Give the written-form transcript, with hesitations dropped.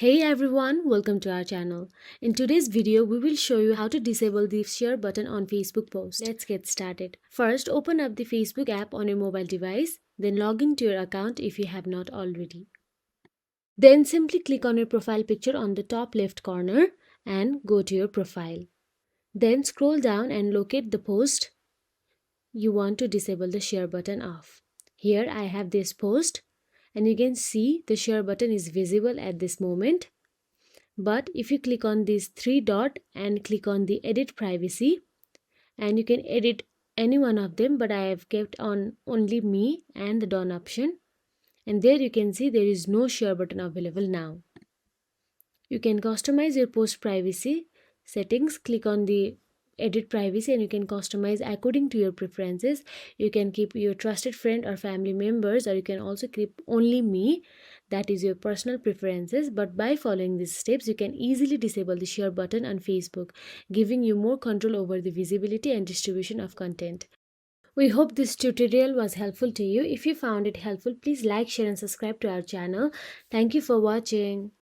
Hey everyone, welcome to our channel. In today's video, we will show you how to disable the share button on Facebook post. Let's get started. First, open up the Facebook app on your mobile device, then log into your account if you have not already. Then simply click on your profile picture on the top left corner and go to your profile. Then scroll down and locate the post you want to disable the share button of. Here I have this post and you can see the share button is visible at this moment. But if you click on this three dot and click on the edit privacy, and you can edit any one of them, but I have kept on only me and the done option, and there you can see there is no share button available now. You can customize your post privacy settings. Click on the edit privacy and you can customize according to your preferences. You can keep your trusted friend or family members, or you can also keep only me. That is your personal preferences, but by following these steps you can easily disable the share button on Facebook, giving you more control over the visibility and distribution of content. We hope this tutorial was helpful to you. If you found it helpful, please like, share and subscribe to our channel. Thank you for watching.